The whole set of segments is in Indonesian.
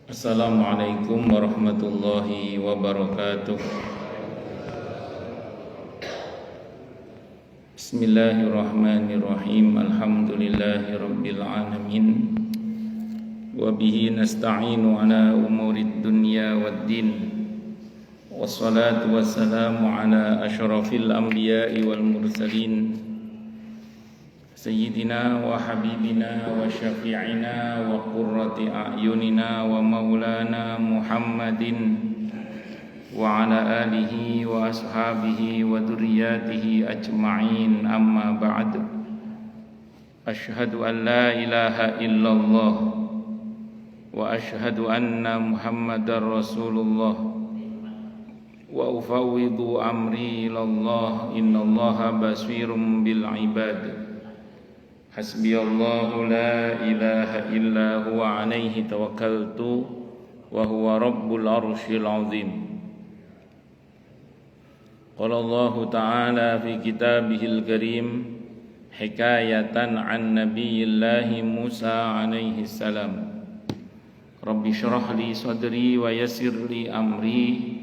Assalamualaikum warahmatullahi wabarakatuh. Bismillahirrahmanirrahim. Alhamdulillahi rabbil alamin. Wa bihi nasta'inu ala umurid dunya waddin. Wassalatu wassalamu ala asyrafil anbiya'i wal mursalin Sayyidina wa habibina wa syafi'ina wa qurrati a'yunina wa maulana Muhammadin wa ala alihi wa ashabihi wa dhurriyyatihi ajma'in, amma ba'd. Ashhadu an la ilaha illallah wa ashhadu anna Muhammadar Rasulullah wa ufawwidu amri ilallah, innallaha basirum bil ibad. Hasbiyallahu la ilaha illa huwa alaihi tawakkaltu wa huwa rabbul arsyil azim. Qala Allah ta'ala fi kitabihil karim hikayatan an nabiyillahi Musa alaihi salam. Rabbi syrah li sadri wa yassir li amri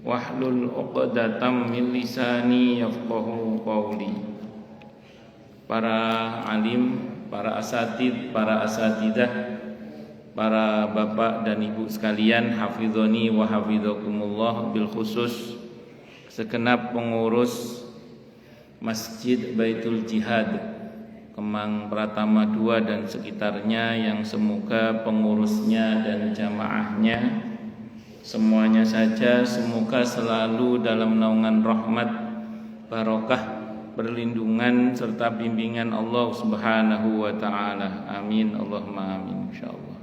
wahlul 'uqdatam min lisani yafqahu qawli. Para alim, para asatid, para asatidah, para bapak dan ibu sekalian, hafizoni wa hafizakumullah, bil khusus segenap pengurus Masjid Baitul Jihad Kemang Pratama 2 dan sekitarnya, yang semoga pengurusnya dan jamaahnya semuanya saja semoga selalu dalam naungan rahmat, barokah, perlindungan serta bimbingan Allah Subhanahu wa taala. Amin, Allahumma amin, insyaallah.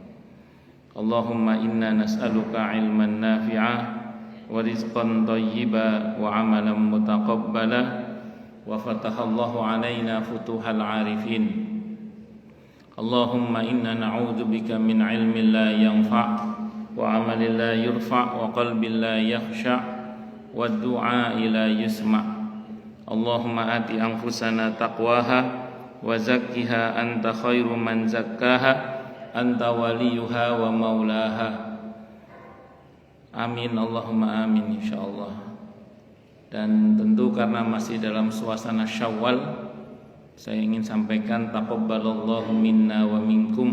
Allahumma inna nas'aluka ilman nafi'ah wa rizqan thayyiba wa amalan mutaqabbala wa fatahallahu alaina futuhal arifin. Allahumma inna na'udzubika min ilmin la yanfa' wa amalin la yurfa' wa qalbin la yakhsha' wa du'a la yusma'. Allahumma ati anfusana taqwaha wa zakkiha anta khairu man zakkaha anta waliyuha wa maulaha. Amin, Allahumma amin, insyaallah. Dan tentu karena masih dalam suasana Syawal, saya ingin sampaikan taqabbalallahu minna wa minkum.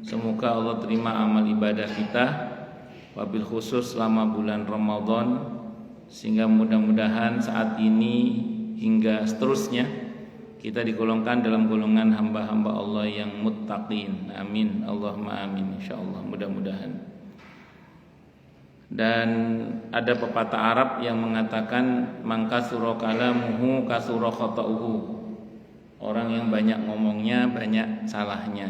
Semoga Allah terima amal ibadah kita, wabil khusus selama bulan Ramadan, sehingga mudah-mudahan saat ini hingga seterusnya kita digolongkan dalam golongan hamba-hamba Allah yang muttaqin. Amin, Allahumma amin, insyaallah, mudah-mudahan. Dan ada pepatah Arab yang mengatakan man kasura kalamuhu kasura khata'uhu. Orang yang banyak ngomongnya banyak salahnya.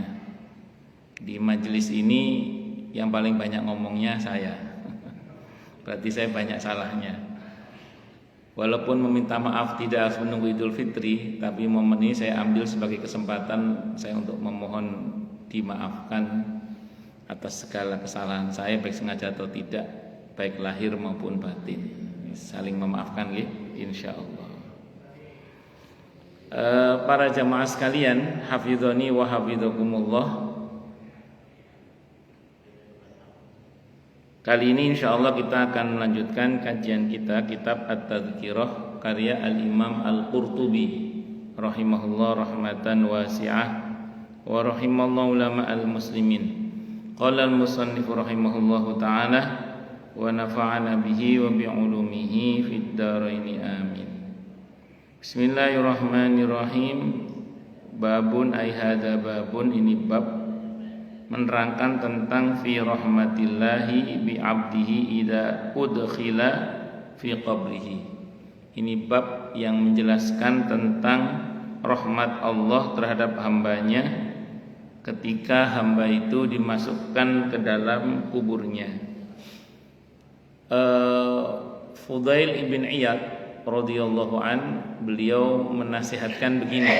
Di majelis ini yang paling banyak ngomongnya saya. Berarti saya banyak salahnya. Walaupun meminta maaf tidak harus menunggu Idul Fitri, tapi momen ini saya ambil sebagai kesempatan saya untuk memohon dimaafkan atas segala kesalahan saya, baik sengaja atau tidak, baik lahir maupun batin. Saling memaafkan ya, insyaallah. Para jamaah sekalian, hafizoni wa hafizakumullah. Kali ini insyaallah kita akan melanjutkan kajian kita kitab At-Tadhkirah karya Al-Imam Al-Qurtubi rahimahullah rahmatan wasi'ah wa rahimallahu ulama al-muslimin. Qala al-musannif rahimahullahu ta'ala wa nafa'ana bihi wa bi'ulumihi fid dharain amin. Bismillahirrahmanirrahim. Babun ay hadza babun, ini bab menerangkan tentang fi rahmatillahi bi 'abdihi idza udkhila fi qabrihi. Ini bab yang menjelaskan tentang rahmat Allah terhadap hambanya ketika hamba itu dimasukkan ke dalam kuburnya. Fudail ibn Iyad radhiyallahu an, beliau menasihatkan begini: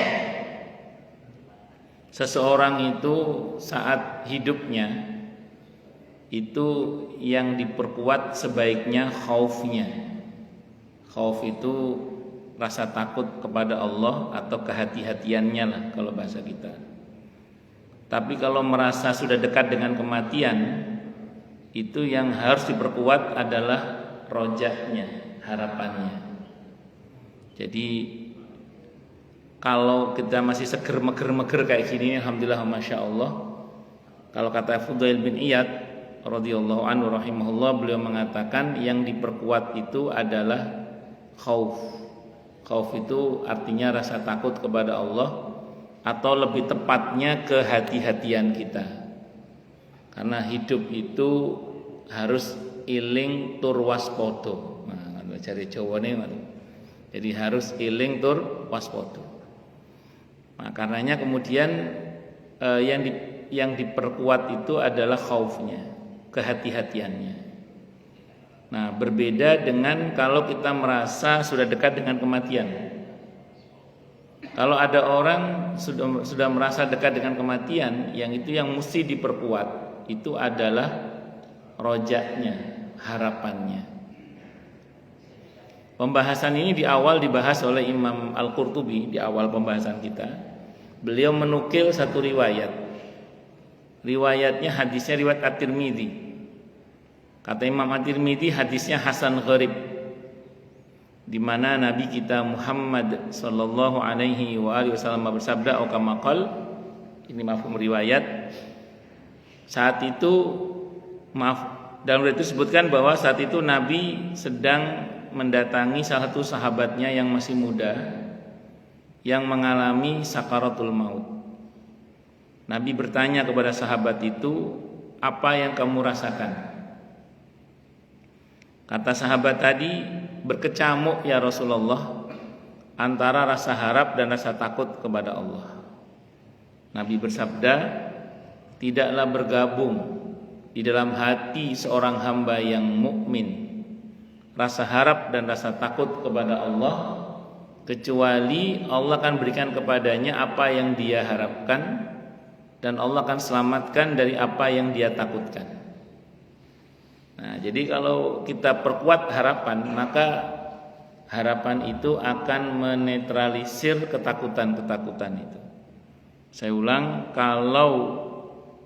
seseorang itu saat hidupnya itu yang diperkuat sebaiknya khaufnya. Khauf itu rasa takut kepada Allah atau kehati-hatiannya lah kalau bahasa kita. Tapi kalau merasa sudah dekat dengan kematian, itu yang harus diperkuat adalah rojaknya, harapannya. Jadi kalau kita masih seger meger kayak gini, alhamdulillah masya Allah. Kalau kata Fudail bin Iyad radhiyallahu anhu rahimahullah, beliau mengatakan yang diperkuat itu adalah khauf. Khauf itu artinya rasa takut kepada Allah, atau lebih tepatnya kehati-hatian kita. Karena hidup itu harus iling tur waspada. Nah, cari jawane. Jadi harus iling tur waspada. Nah, karenanya kemudian yang diperkuat itu adalah khaufnya, kehati-hatiannya. Nah, berbeda dengan kalau kita merasa sudah dekat dengan kematian. Kalau ada orang sudah merasa dekat dengan kematian, yang itu yang mesti diperkuat itu adalah rojaknya, harapannya. Pembahasan ini di awal dibahas oleh Imam Al-Qurtubi di awal pembahasan kita. Beliau menukil satu riwayat. Riwayatnya hadisnya riwayat At-Tirmidzi. Kata Imam At-Tirmidzi hadisnya hasan gharib, di mana Nabi kita Muhammad sallallahu alaihi wasallam bersabda, kama qala, ini mafhum riwayat. Saat itu dalam riwayat itu disebutkan bahwa saat itu Nabi sedang mendatangi salah satu sahabatnya yang masih muda yang mengalami sakaratul maut. Nabi bertanya kepada sahabat itu, apa yang kamu rasakan? Kata sahabat tadi, berkecamuk ya Rasulullah antara rasa harap dan rasa takut kepada Allah. Nabi bersabda, tidaklah bergabung di dalam hati seorang hamba yang mukmin rasa harap dan rasa takut kepada Allah, kecuali Allah akan berikan kepadanya apa yang dia harapkan, dan Allah akan selamatkan dari apa yang dia takutkan. Nah, jadi kalau kita perkuat harapan, maka harapan itu akan menetralisir ketakutan-ketakutan itu. Saya ulang, kalau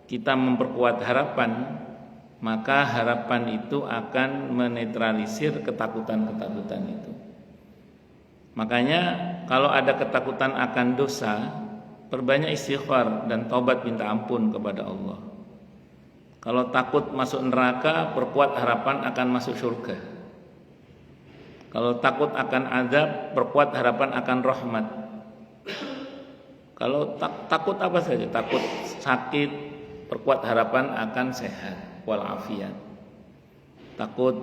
kita memperkuat harapan, maka harapan itu akan menetralisir ketakutan-ketakutan itu. Makanya kalau ada ketakutan akan dosa, perbanyak istighfar dan taubat minta ampun kepada Allah. Kalau takut masuk neraka, perkuat harapan akan masuk surga. Kalau takut akan azab, perkuat harapan akan rahmat. Kalau takut apa saja, takut sakit, perkuat harapan akan sehat walafiat. Takut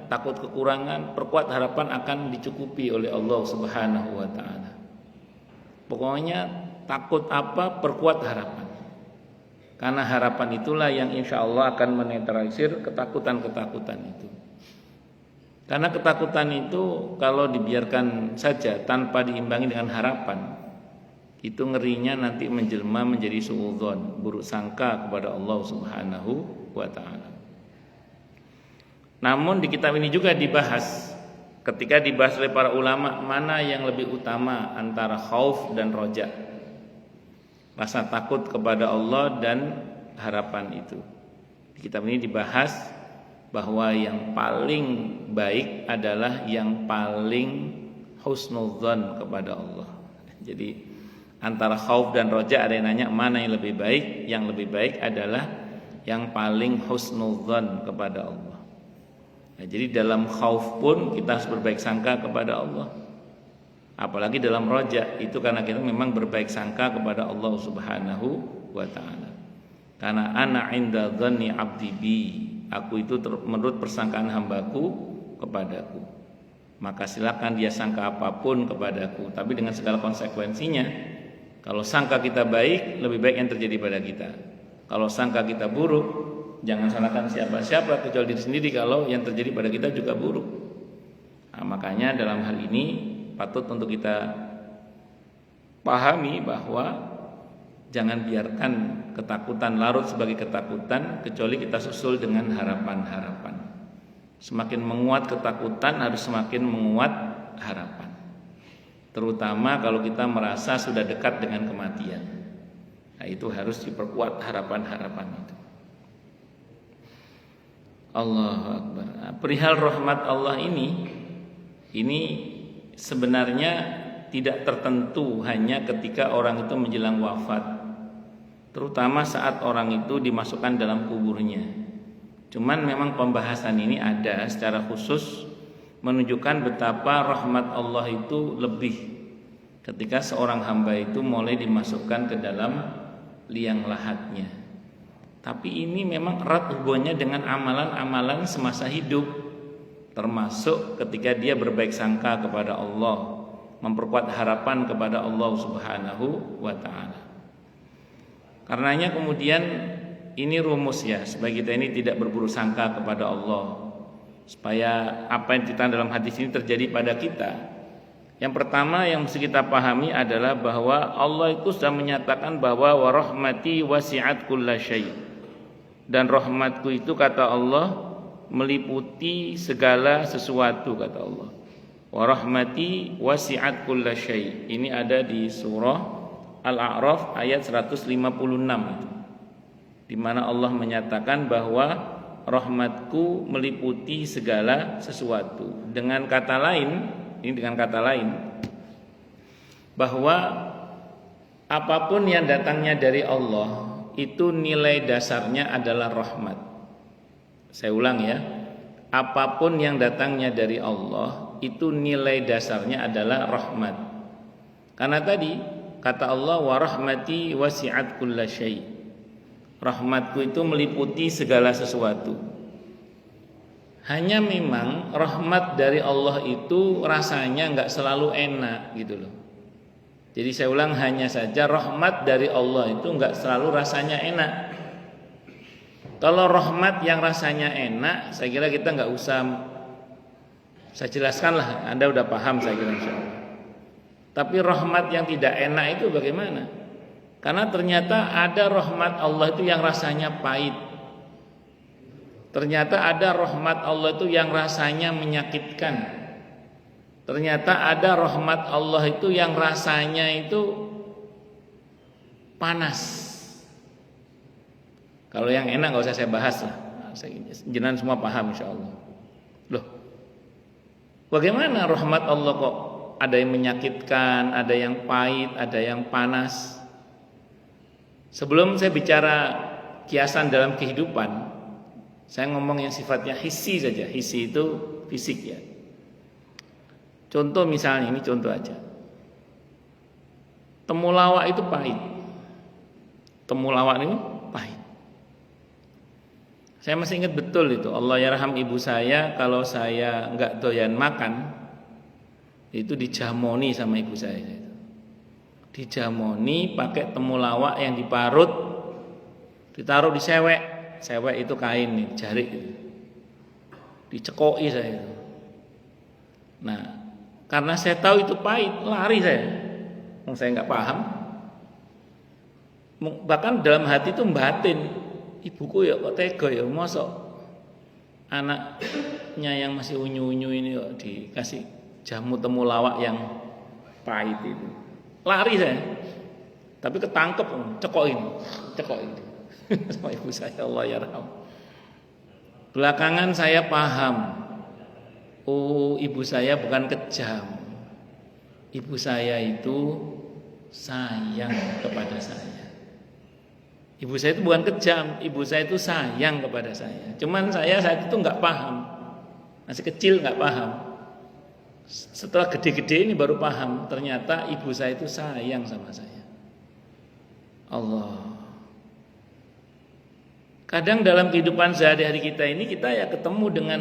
takut kekurangan, perkuat harapan akan dicukupi oleh Allah Subhanahu wa taala. Pokoknya takut apa, perkuat harapan. Karena harapan itulah yang insya Allah akan menetralisir ketakutan-ketakutan itu. Karena ketakutan itu kalau dibiarkan saja tanpa diimbangi dengan harapan, itu ngerinya nanti menjelma menjadi suudzon, buruk sangka kepada Allah Subhanahu wa taala. Namun di kitab ini juga dibahas, ketika dibahas oleh para ulama, mana yang lebih utama antara khauf dan roja, rasa takut kepada Allah dan harapan itu. Di kitab ini dibahas bahwa yang paling baik adalah yang paling husnudzon kepada Allah. Jadi antara khauf dan roja, ada yang nanya mana yang lebih baik? Yang lebih baik adalah yang paling husnudzon kepada Allah. Nah, jadi dalam khauf pun kita harus berbaik sangka kepada Allah. Apalagi dalam roja, itu karena kita memang berbaik sangka kepada Allah Subhanahu wa ta'ala. Karena ana inda dhanni abdi bi, aku itu menurut persangkaan hambaku kepadaku. Maka silakan dia sangka apapun kepadaku, tapi dengan segala konsekuensinya. Kalau sangka kita baik, lebih baik yang terjadi pada kita. Kalau sangka kita buruk, jangan salahkan siapa-siapa kecuali diri sendiri kalau yang terjadi pada kita juga buruk. Nah, makanya dalam hal ini patut untuk kita pahami bahwa jangan biarkan ketakutan larut sebagai ketakutan, kecuali kita susul dengan harapan-harapan. Semakin menguat ketakutan, harus semakin menguat harapan. Terutama kalau kita merasa sudah dekat dengan kematian. Nah, Nah, itu harus diperkuat harapan-harapan itu. Allahu Akbar. Nah, perihal rahmat Allah ini sebenarnya tidak tertentu hanya ketika orang itu menjelang wafat, terutama saat orang itu dimasukkan dalam kuburnya. Cuman memang pembahasan ini ada secara khusus menunjukkan betapa rahmat Allah itu lebih ketika seorang hamba itu mulai dimasukkan ke dalam liang lahatnya. Tapi ini memang erat hubungannya dengan amalan-amalan semasa hidup, termasuk ketika dia berbaik sangka kepada Allah, memperkuat harapan kepada Allah Subhanahu wa ta'ala. Karenanya kemudian ini rumus ya, supaya kita ini tidak berburuk sangka kepada Allah, supaya apa yang kita dalam hadis ini terjadi pada kita. Yang pertama yang mesti kita pahami adalah bahwa Allah itu sudah menyatakan bahwa wa rahmati wasi'at kulla syai'. Dan rahmatku itu kata Allah meliputi segala sesuatu, kata Allah. Wa rahmati wasi'at kulla syai'. Ini ada di surah Al-A'raf ayat 156 itu. Di mana Allah menyatakan bahwa rahmatku meliputi segala sesuatu. Dengan kata lain, bahwa apapun yang datangnya dari Allah itu nilai dasarnya adalah rahmat. Saya ulang ya, apapun yang datangnya dari Allah itu nilai dasarnya adalah rahmat. Karena tadi kata Allah wa rahmati wasi'at kulla syai'. Rahmatku itu meliputi segala sesuatu. Hanya memang rahmat dari Allah itu rasanya enggak selalu enak gitu loh. Jadi saya ulang, hanya saja rahmat dari Allah itu enggak selalu rasanya enak. Kalau rahmat yang rasanya enak, saya kira kita enggak usah saya jelaskan lah, Anda udah paham saya kira insyaallah. Tapi rahmat yang tidak enak itu bagaimana? Karena ternyata ada rahmat Allah itu yang rasanya pahit. Ternyata ada rahmat Allah itu yang rasanya menyakitkan. Ternyata ada rahmat Allah itu yang rasanya itu panas. Kalau yang enak gak usah saya bahas lah, jenengan semua paham insyaallah. Loh, bagaimana rahmat Allah kok ada yang menyakitkan, ada yang pahit, ada yang panas? Sebelum saya bicara kiasan dalam kehidupan, saya ngomong yang sifatnya hissi saja. Hissi itu fisik ya. Contoh misalnya, ini contoh aja. Temulawak itu pahit. Temulawak ini pahit. Saya masih ingat betul itu. Allah yarham ibu saya, kalau saya enggak doyan makan, itu dijamoni sama ibu saya. Dijamoni pakai temulawak yang diparut, ditaruh di sewek. Sewek itu kain nih, jarik gitu. Dicekoki saya itu. Nah, karena saya tahu itu pahit, lari saya. Saya nggak paham. Bahkan dalam hati itu batin, ibuku ya kok tega ya, mosok anaknya yang masih unyu-unyu ini kok dikasih jamu temulawak yang pahit itu. Lari saya. Tapi ketangkep, cekokin. Sama ibu saya, Allah yarham. Belakangan saya paham, oh ibu saya bukan kejam. Ibu saya itu sayang kepada saya. Ibu saya itu bukan kejam, ibu saya itu sayang kepada saya. Cuman saya saat itu nggak paham, masih kecil nggak paham. Setelah gede-gede ini baru paham, ternyata ibu saya itu sayang sama saya. Allah. Kadang dalam kehidupan sehari-hari kita ini kita ya ketemu dengan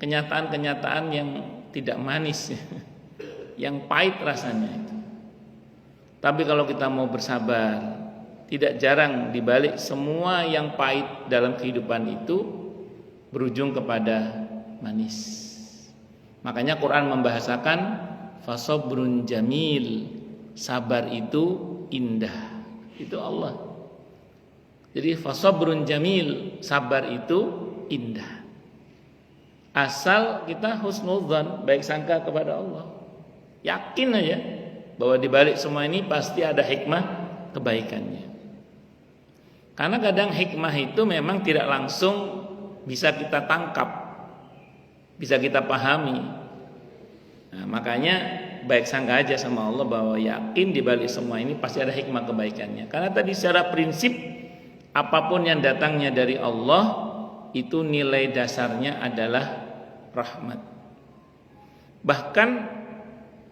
kenyataan-kenyataan yang tidak manis, yang pahit rasanya itu. Tapi kalau kita mau bersabar, tidak jarang dibalik semua yang pahit dalam kehidupan itu berujung kepada manis. Makanya Quran membahasakan fasabrun jamil, sabar itu indah. Itu Allah. Jadi fasabrun jamil, sabar itu indah. Asal kita husnudzan, baik sangka kepada Allah. Yakin aja bahwa di balik semua ini pasti ada hikmah kebaikannya. Karena kadang hikmah itu memang tidak langsung bisa kita tangkap, bisa kita pahami. Nah, makanya baik sangka aja sama Allah bahwa yakin di balik semua ini pasti ada hikmah kebaikannya. Karena tadi secara prinsip apapun yang datangnya dari Allah itu nilai dasarnya adalah rahmat. Bahkan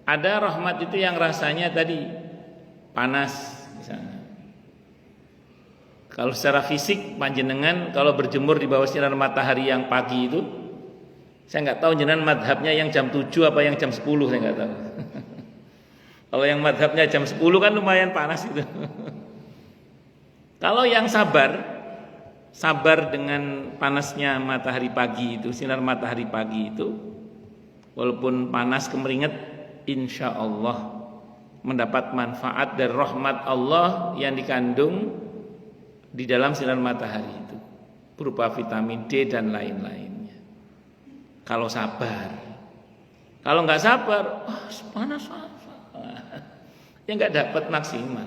ada rahmat itu yang rasanya tadi panas misalnya. Kalau secara fisik panjenengan kalau berjemur di bawah sinar matahari yang pagi itu, saya nggak tahu jenengan madhabnya yang jam 7 apa yang jam 10, saya nggak tahu. Kalau yang madhabnya jam 10 kan lumayan panas itu. Kalau yang sabar dengan panasnya matahari pagi itu, sinar matahari pagi itu, walaupun panas kemeringat, insya Allah mendapat manfaat dari rahmat Allah yang dikandung di dalam sinar matahari itu, berupa vitamin D dan lain-lainnya. Kalau sabar, kalau nggak sabar, panas ya nggak dapat maksimal.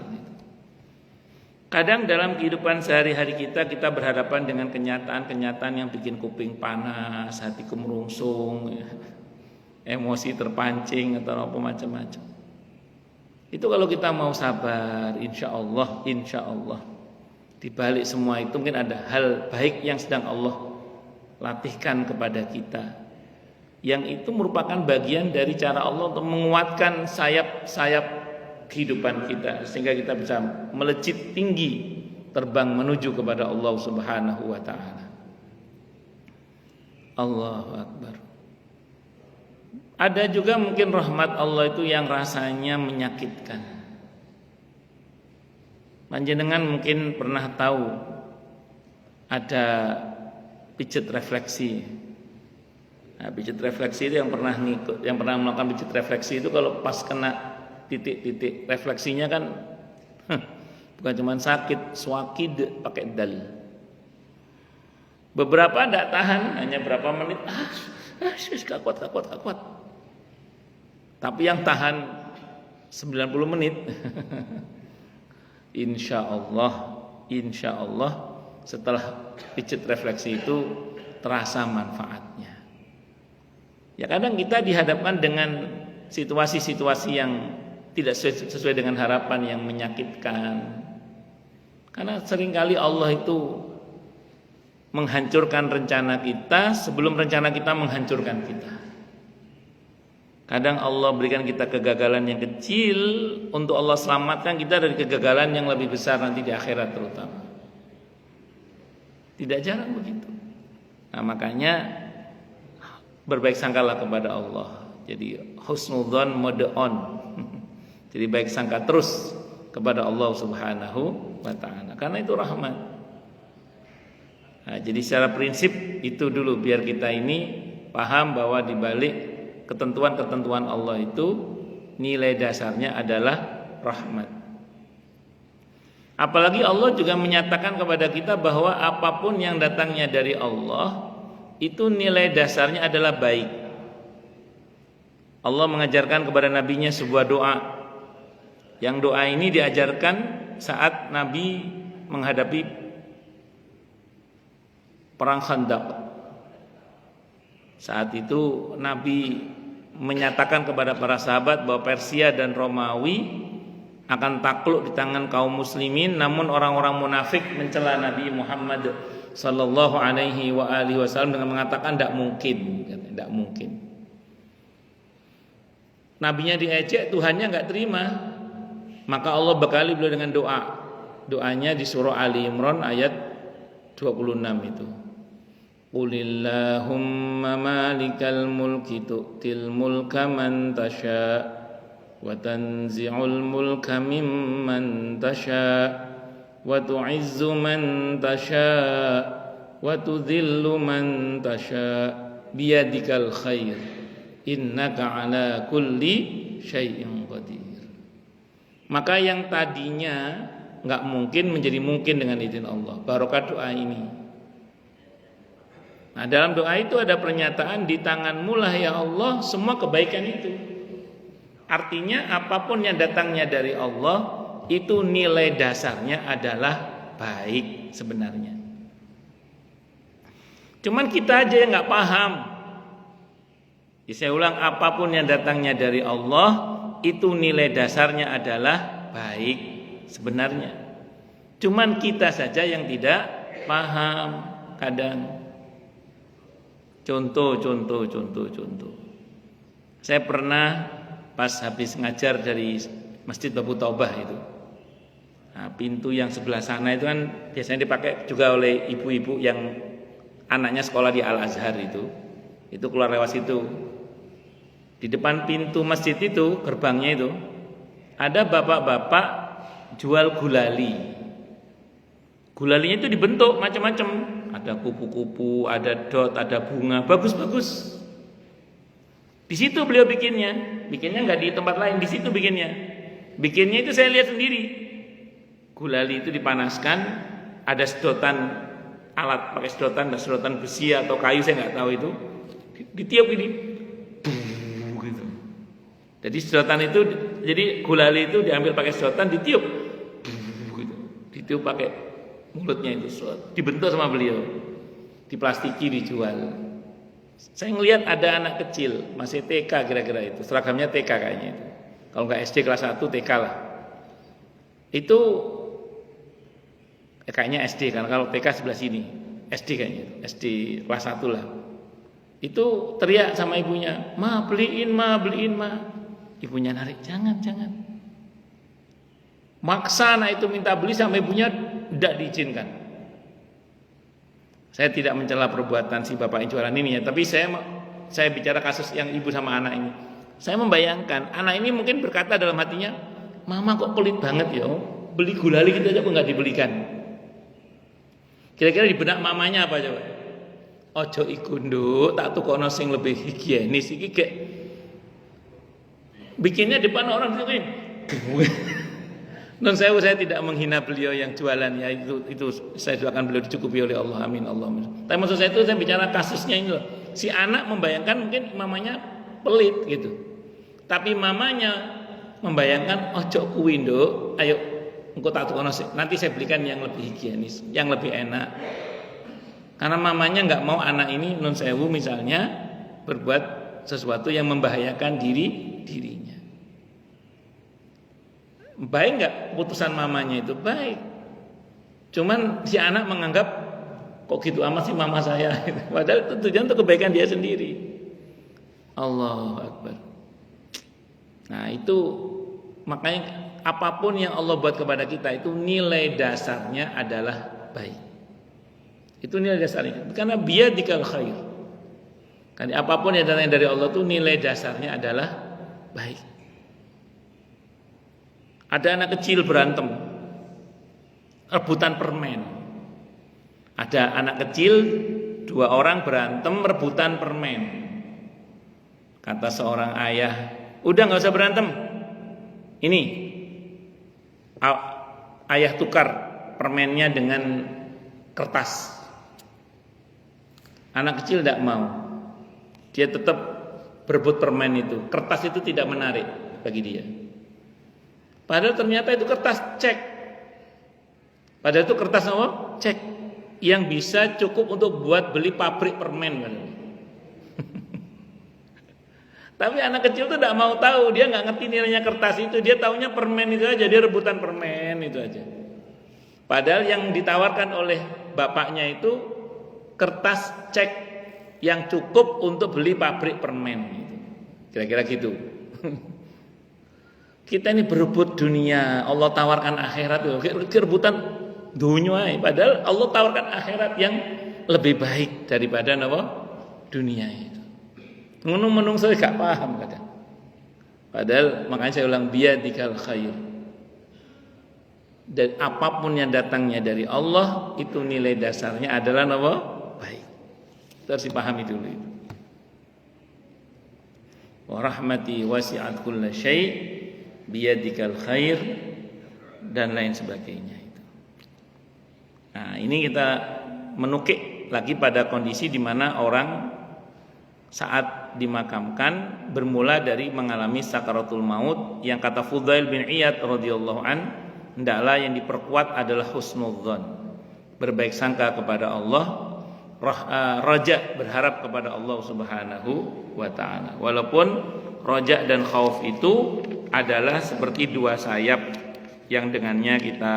Kadang dalam kehidupan sehari-hari kita berhadapan dengan kenyataan-kenyataan yang bikin kuping panas, hati kemerungsung, emosi terpancing atau apa macam-macam. Itu kalau kita mau sabar, insya Allah di balik semua itu mungkin ada hal baik yang sedang Allah latihkan kepada kita, yang itu merupakan bagian dari cara Allah untuk menguatkan sayap-sayap kehidupan kita sehingga kita bisa melejit tinggi terbang menuju kepada Allah Subhanahu wa taala. Allahu Akbar. Ada juga mungkin rahmat Allah itu yang rasanya menyakitkan. Panjenengan mungkin pernah tahu ada pijet refleksi. Nah, pijet refleksi itu yang pernah melakukan pijet refleksi itu kalau pas kena titik-titik refleksinya kan bukan cuma sakit, swakid pakai dal. Beberapa tidak tahan, hanya berapa menit, gak kuat. Tapi yang tahan 90 menit, insya Allah setelah pijet refleksi itu terasa manfaatnya. Ya kadang kita dihadapkan dengan situasi-situasi yang tidak sesuai dengan harapan, yang menyakitkan. Karena seringkali Allah itu menghancurkan rencana kita sebelum rencana kita menghancurkan kita. Kadang Allah berikan kita kegagalan yang kecil untuk Allah selamatkan kita dari kegagalan yang lebih besar nanti di akhirat terutama. Tidak jarang begitu. Nah, makanya berbaik sangkalah kepada Allah. Jadi husnudzon mode on. Jadi baik sangka terus kepada Allah Subhanahu wa taala. Karena itu rahmat. Nah, jadi secara prinsip itu dulu biar kita ini paham bahwa di balik ketentuan-ketentuan Allah itu nilai dasarnya adalah rahmat. Apalagi Allah juga menyatakan kepada kita bahwa apapun yang datangnya dari Allah itu nilai dasarnya adalah baik. Allah mengajarkan kepada nabinya sebuah doa. Yang doa ini diajarkan saat Nabi menghadapi perang Khandaq. Saat itu Nabi menyatakan kepada para sahabat bahwa Persia dan Romawi akan takluk di tangan kaum muslimin, namun orang-orang munafik mencela Nabi Muhammad sallallahu alaihi wasallam dengan mengatakan tidak mungkin. Nabinya diejek, Tuhannya enggak terima. Maka Allah bekali beliau dengan doa. Doanya di surah Ali Imran ayat 26 itu. Qulillahumma malikal mulki tu'til mulka man tasha wa tanzi'ul mulka mimman tasha wa tu'izzu man tasha wa tudhillu man tasha biyadikal khair innaka ala kulli syai'in qadir. Maka yang tadinya enggak mungkin menjadi mungkin dengan izin Allah. Barokah doa ini. Nah, dalam doa itu ada pernyataan di tanganmu lah ya Allah semua kebaikan itu. Artinya apapun yang datangnya dari Allah itu nilai dasarnya adalah baik sebenarnya. Cuman kita aja yang nggak paham. Ya, saya ulang, apapun yang datangnya dari Allah itu nilai dasarnya adalah baik sebenarnya. Cuman kita saja yang tidak paham kadang. Contoh. Saya pernah pas habis ngajar dari Masjid Babu Taubah itu. Nah, pintu yang sebelah sana itu kan biasanya dipakai juga oleh ibu-ibu yang anaknya sekolah di Al-Azhar itu. Itu keluar lewat situ. Di depan pintu masjid itu, gerbangnya itu, ada bapak-bapak jual gulali. Gulalinya itu dibentuk macam-macam. Ada kupu-kupu, ada dot, ada bunga, bagus-bagus. Di situ beliau bikinnya nggak di tempat lain, di situ bikinnya. Bikinnya itu saya lihat sendiri. Gulali itu dipanaskan, ada sedotan alat, pakai sedotan, ada sedotan besi atau kayu saya nggak tahu itu, ditiup ini, gitu. Jadi sedotan itu, jadi gulali itu diambil pakai sedotan, ditiup, gitu. Ditiup pakai mulutnya itu, dibentuk sama beliau, diplastiki, dijual. Saya ngelihat ada anak kecil, masih TK kira-kira itu, seragamnya TK kayaknya itu. Kalau nggak SD kelas 1 TK lah. Itu kayaknya SD kan, kalau TK sebelah sini. SD kayaknya, SD kelas 1 lah. Itu teriak sama ibunya, "Ma, beliin, ma, beliin, ma." Ibunya narik, "Jangan." Maksa anak itu minta beli sama ibunya tidak diizinkan. Saya tidak mencela perbuatan si bapak yang jualan ini ya, tapi saya bicara kasus yang ibu sama anak ini. Saya membayangkan anak ini mungkin berkata dalam hatinya, "Mama kok pelit banget ya, beli gulali gitu aja kok nggak dibelikan." Kira-kira di benak mamanya apa coba? "Ojo iku nduk, tak tukono sing lebih higienis iki gek." Bikinnya depan orang itu. Non saya tidak menghina beliau yang jualan ya, itu saya doakan beliau dicukupi oleh Allah, amin Allahumma. Tapi maksud saya itu saya bicara kasusnya ini loh. Si anak membayangkan mungkin mamanya pelit gitu. Tapi mamanya membayangkan ojo kuwi nduk, ayo engko tak tukono nanti saya belikan yang lebih higienis, yang lebih enak. Karena mamanya enggak mau anak ini non sewu misalnya berbuat sesuatu yang membahayakan dirinya. Baik nggak putusan mamanya itu? Baik. Cuman si anak menganggap kok gitu amat sih mama saya. Padahal itu tujuan untuk kebaikan dia sendiri. Allahu Akbar. Nah itu makanya apapun yang Allah buat kepada kita itu nilai dasarnya adalah baik. Itu nilai dasarnya. Karena biyadikal khair. Karena apapun yang datang dari Allah itu nilai dasarnya adalah baik. Ada anak kecil berantem, rebutan permen. Ada anak kecil, 2 orang berantem rebutan permen. Kata seorang ayah, "Udah nggak usah berantem. Ini ayah tukar permennya dengan kertas." Anak kecil tidak mau. Dia tetap berebut permen itu. Kertas itu tidak menarik bagi dia. Padahal ternyata itu kertas cek. Padahal itu kertas apa? Cek. Yang bisa cukup untuk buat beli pabrik permen. Tapi anak kecil itu tidak mau tahu. Dia nggak ngerti nilainya kertas itu. Dia taunya permen itu aja. Dia rebutan permen itu aja. Padahal yang ditawarkan oleh bapaknya itu kertas cek yang cukup untuk beli pabrik permen. Kira-kira gitu. Kita ini berebut dunia, Allah tawarkan akhirat, rebutan dunia. Padahal Allah tawarkan akhirat yang lebih baik daripada dunia itu. Menung saya gak paham kadang. Padahal makanya saya ulang biyadikal khair. Dan apapun yang datangnya dari Allah itu nilai dasarnya adalah baik. Itu harus dipahami dulu itu. Wa rahmati wasi'at kulla syai' biyadikal khair dan lain sebagainya itu. Nah, ini kita menukik lagi pada kondisi di mana orang saat dimakamkan bermula dari mengalami sakaratul maut yang kata Fudail bin Iyad radhiyallahu an, hendaklah yang diperkuat adalah husnudzon, berbaik sangka kepada Allah, raja, berharap kepada Allah Subhanahu wa taala. Walaupun raja dan khauf itu adalah seperti dua sayap yang dengannya kita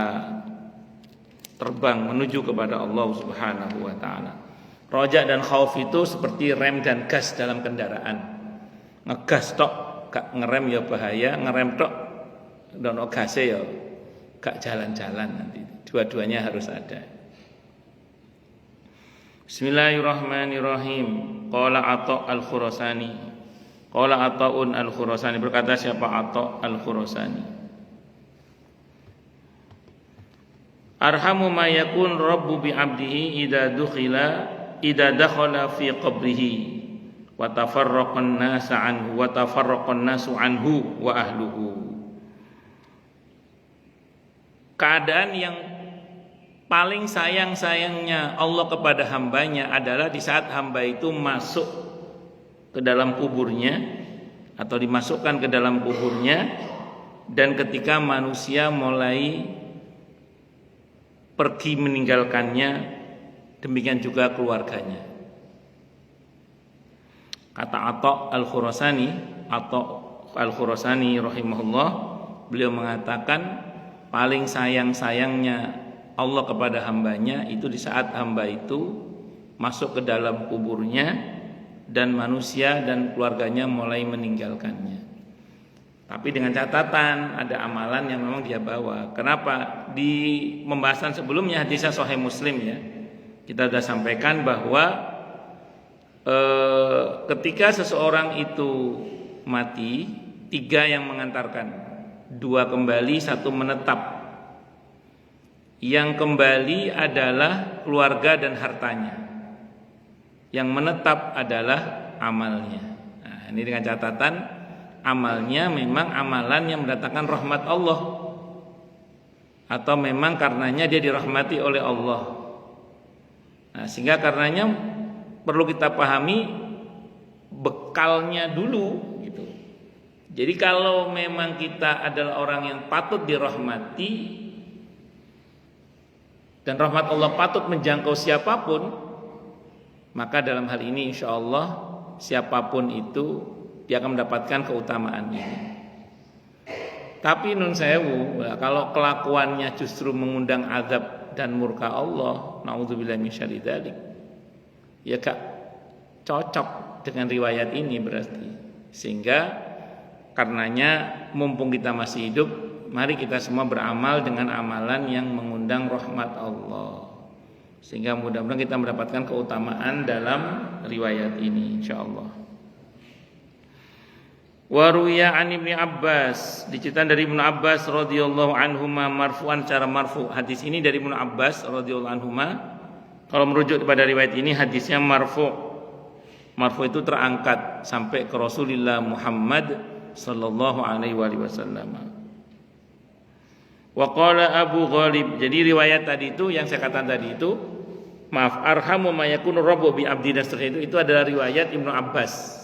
terbang menuju kepada Allah Subhanahu wa taala. Raja dan khauf itu seperti rem dan gas dalam kendaraan. Ngegas tok gak ngerem ya bahaya, ngerem tok dan gase ya gak jalan-jalan nanti. Dua-duanya harus ada. Bismillahirrahmanirrahim. Qala Atha al-Khurasani. Qala Atha'un al-Khurasani, berkata siapa Atha al-Khurasani. Arhamu ma yakun rabbu bi 'abdihi idza dakhala fi qabrihi wa tafarraqan nasu anhu wa ahluhu. Keadaan yang paling sayang-sayangnya Allah kepada hambanya adalah di saat hamba itu masuk ke dalam kuburnya atau dimasukkan ke dalam kuburnya, dan ketika manusia mulai pergi meninggalkannya, demikian juga keluarganya. Kata Atha al-Khurasani rahimahullah, beliau mengatakan paling sayang-sayangnya Allah kepada hambanya itu di saat hamba itu masuk ke dalam kuburnya dan manusia dan keluarganya mulai meninggalkannya. Tapi dengan catatan ada amalan yang memang dia bawa. Kenapa? Di pembahasan sebelumnya hadisnya Sahih Muslim ya, kita sudah sampaikan bahwa ketika seseorang itu mati, 3 yang mengantarkan, 2 kembali, 1 menetap. Yang kembali adalah keluarga dan hartanya, yang menetap adalah amalnya. Nah, ini dengan catatan amalnya memang amalan yang mendatangkan rahmat Allah, atau memang karenanya dia dirahmati oleh Allah. Nah, sehingga karenanya perlu kita pahami bekalnya dulu gitu. Jadi kalau memang kita adalah orang yang patut dirahmati dan rahmat Allah patut menjangkau siapapun, maka dalam hal ini insya Allah siapapun itu dia akan mendapatkan keutamaan ini. Tapi nun sewu, kalau kelakuannya justru mengundang azab dan murka Allah, naudzubillah min syarri dzalik, ya gak cocok dengan riwayat ini berarti. Sehingga karenanya mumpung kita masih hidup, mari kita semua beramal dengan amalan yang mengundang rahmat Allah, sehingga mudah-mudahan kita mendapatkan keutamaan dalam riwayat ini insyaallah. Wa ruwiya an Ibnu Abbas, diceritakan dari Ibnu Abbas radhiyallahu anhuma marfu'an, secara marfu'. Hadis ini dari Ibnu Abbas radhiyallahu anhuma. Kalau merujuk kepada riwayat ini hadisnya marfu'. Marfu' itu terangkat sampai ke Rasulullah Muhammad sallallahu alaihi wasallam. Wa qala Abu Ghalib, jadi riwayat tadi itu yang saya katakan tadi itu, maaf, arhamu ma yakunu rabbu bi abdi itu adalah riwayat Ibnu Abbas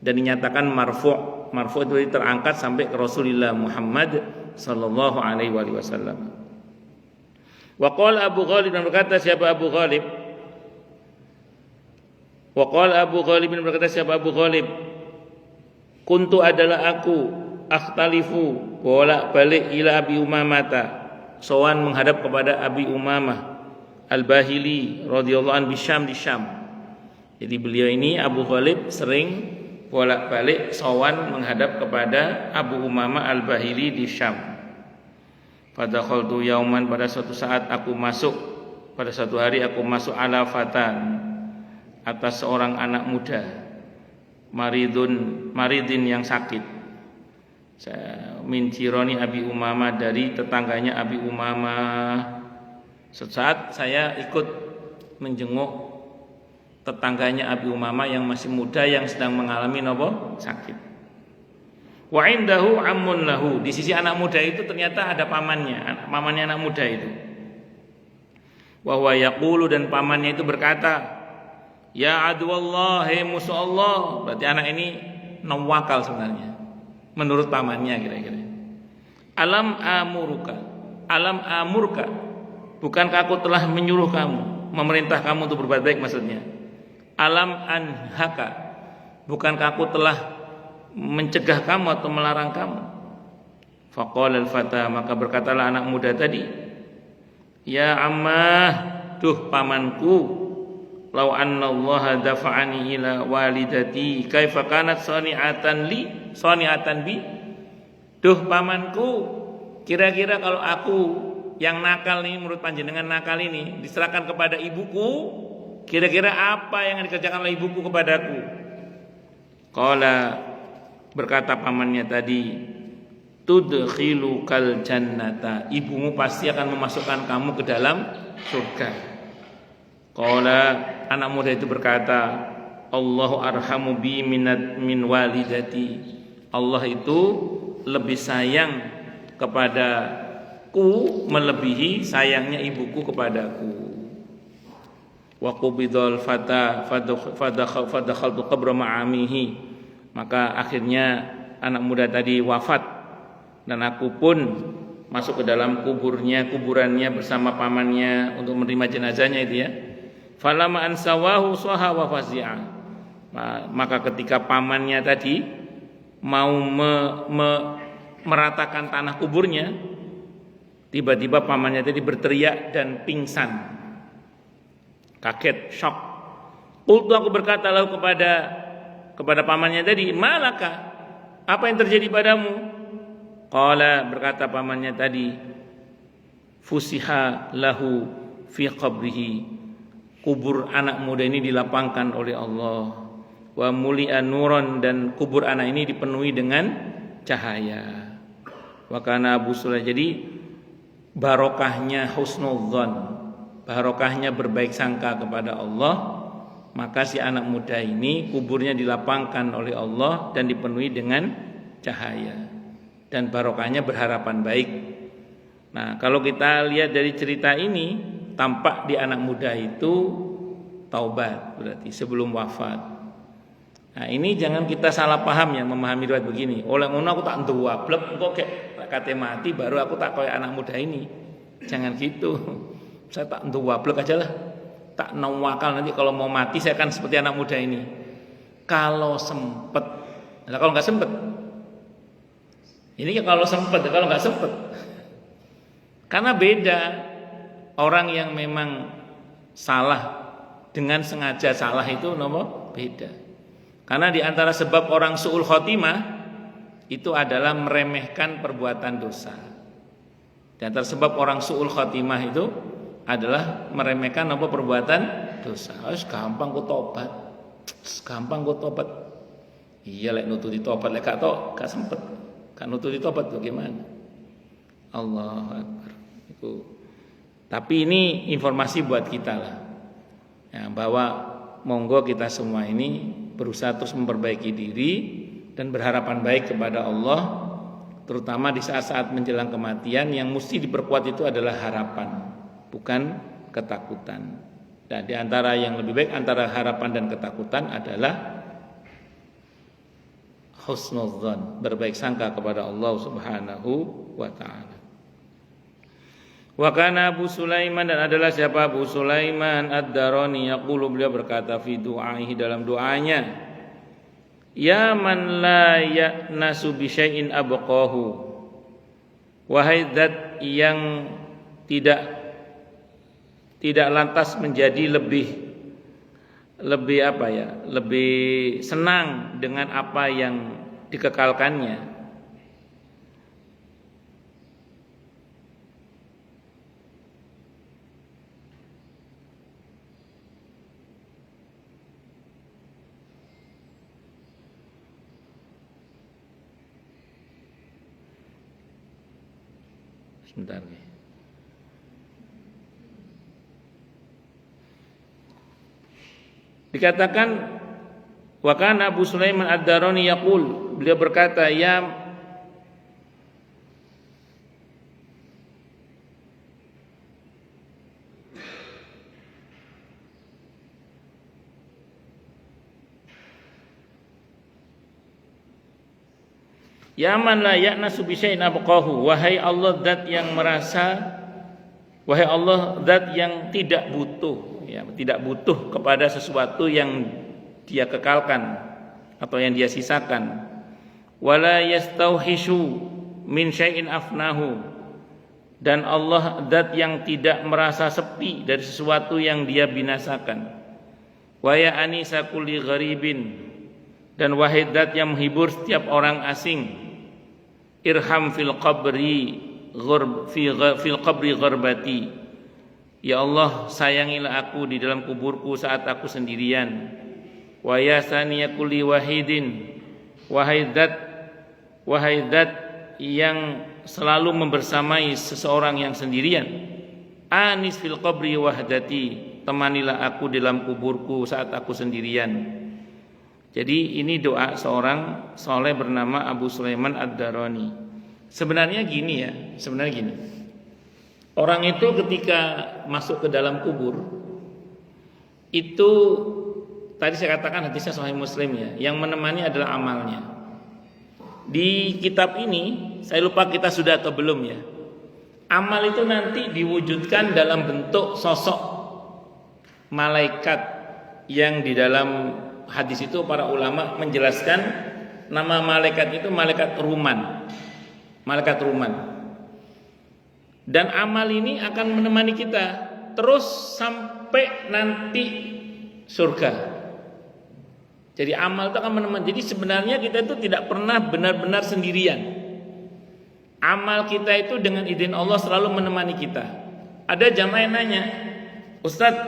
dan dinyatakan marfu'. Marfu' itu terangkat sampai ke Rasulullah Muhammad sallallahu alaihi wasallam. Wa qala Abu Ghalib, dan berkata siapa Abu Ghalib? Wa qala Abu Ghalib, dan berkata siapa Abu Ghalib? Kuntu adalah aku akhtalifu bolak-balik ila Abi Umamata, sowan menghadap kepada Abi Umamah Al-Bahili radhiyallahu anhu di Syam. Jadi beliau ini Abu Ghalib sering bolak-balik sowan menghadap kepada Abu Umamah Al-Bahili di Syam. Pada khaltu yauman, pada suatu saat aku masuk, pada suatu hari aku masuk ala fatan, atas seorang anak muda, maridin yang sakit. Min jironi Abi Umamah, dari tetangganya Abi Umamah. Sesaat saya ikut menjenguk tetangganya Abi Umamah yang masih muda, yang sedang mengalami sakit. Wa indahu ammun lahu, di sisi anak muda itu ternyata ada pamannya anak muda itu. Wa huwa yaqulu, dan pamannya itu berkata, ya aduwallah, he musuh Allah. Berarti anak ini nawakal sebenarnya menurut pamannya kira-kira. Alam amuruka, Alam amurka, bukankah aku telah menyuruh kamu, memerintah kamu untuk berbuat baik maksudnya. Alam anhaka, bukankah aku telah mencegah kamu atau melarang kamu. Faqala al-fata, maka berkatalah anak muda tadi, ya ammah, duh pamanku, lau anna Allah dafa'ani ila walidati kaifa kanat sani'atan bi. Duh pamanku, kira-kira kalau aku yang nakal nih, menurut panjenengan nakal ini, diserahkan kepada ibuku, kira-kira apa yang dikerjakan oleh ibuku kepadaku? Qala, berkata pamannya tadi, tudkhilukal jannata, ibumu pasti akan memasukkan kamu ke dalam surga. Qala, anak muda itu berkata, Allahu arhamu bi min walidati, Allah itu lebih sayang kepadaku melebihi sayangnya ibuku kepadaku. Wa qubidul fata fadakhaltu qabra ma'amihi, maka akhirnya anak muda tadi wafat dan aku pun masuk ke dalam kuburannya bersama pamannya untuk menerima jenazahnya itu ya. Falama ansawahu saha wa fazi'a, maka ketika pamannya tadi mau meratakan tanah kuburnya, tiba-tiba pamannya tadi berteriak dan pingsan, kaget, shock. Qultu, aku berkata lalu kepada pamannya tadi, malaka, apa yang terjadi padamu? Qala, berkata pamannya tadi, fusiha lahu fi qabrihi, kubur anak muda ini dilapangkan oleh Allah, wa muli'a nuran, dan kubur anak ini dipenuhi dengan cahaya. Wa kana Abu Sulaim, jadi barokahnya husnudzon, barokahnya berbaik sangka kepada Allah, maka si anak muda ini kuburnya dilapangkan oleh Allah dan dipenuhi dengan cahaya, dan barokahnya berharapan baik. Nah, kalau kita lihat dari cerita ini, tampak di anak muda itu taubat, berarti sebelum wafat. Nah, ini jangan kita salah paham ya, memahami riwayat begini. Oleh ngono aku tak nduwablek, engko kate mati baru aku tak koyo anak muda ini. Jangan gitu. Saya tak nduwablek aja lah. Tak nawakal, nanti kalau mau mati saya akan seperti anak muda ini. Kalau sempet. Nah, kalau enggak sempet. Ini kalau sempet, kalau enggak sempet. Karena beda. Orang yang memang salah dengan sengaja salah itu nomor beda. Karena di antara sebab orang su'ul khotimah itu adalah meremehkan perbuatan dosa. Di antara sebab orang su'ul khotimah itu adalah meremehkan apa perbuatan dosa. Gampang kok tobat. Gampang kok tobat. Iya lek nututi tobat lek gak sempet. Gak nututi tobat bagaimana? Allahu Akbar. Itu. Tapi ini informasi buat kita lah. Ya, bahwa monggo kita semua ini berusaha terus memperbaiki diri dan berharapan baik kepada Allah, terutama di saat-saat menjelang kematian. Yang mesti diperkuat itu adalah harapan, bukan ketakutan. Dan di antara yang lebih baik antara harapan dan ketakutan adalah husnudzan, berbaik sangka kepada Allah Subhanahu wa taala. Wa kana Abu Sulaiman, dan adalah siapa Abu Sulaiman Ad-Darani, yaqulu, beliau berkata fi du'aihi, dalam doanya, ya man la ya'nasu bi syai'in abqahu, wahai zat yang tidak lantas menjadi lebih senang dengan apa yang dikekalkannya. Sebentar nih. Dikatakan wa kana Abu Sulaiman Ad-Darani yaqul, beliau berkata, ya Ya man la ya'nasu bi syai'in abqahu, wahai Allah zat yang wahai Allah zat yang tidak butuh, ya, tidak butuh kepada sesuatu yang dia kekalkan atau yang dia sisakan. Wala yastauhishu min syai'in afnahu, dan Allah zat yang tidak merasa sepi dari sesuatu yang dia binasakan. Wa ya anisa kulli gharibin, dan wahai zat yang menghibur setiap orang asing. Irham fil qabri gharbati, ya Allah sayangilah aku di dalam kuburku saat aku sendirian. Wa ya saniya kulli wahidin, wahai zat yang selalu membersamai seseorang yang sendirian. Anis fil qabri wahdati, temanilah aku di dalam kuburku saat aku sendirian. Jadi ini doa seorang soleh bernama Abu Sulaiman Ad-Darani. Sebenarnya gini. Orang itu ketika masuk ke dalam kubur, itu tadi saya katakan hadisnya Sahih Muslim ya, yang menemani adalah amalnya. Di kitab ini, saya lupa kita sudah atau belum ya. Amal itu nanti diwujudkan dalam bentuk sosok malaikat yang di dalam hadis itu para ulama menjelaskan nama malaikat itu malaikat ruman. Malaikat ruman. Dan amal ini akan menemani kita terus sampai nanti surga. Jadi amal itu akan menemani. Jadi sebenarnya kita itu tidak pernah benar-benar sendirian. Amal kita itu dengan izin Allah selalu menemani kita. Ada jamaah yang nanya, Ustadz,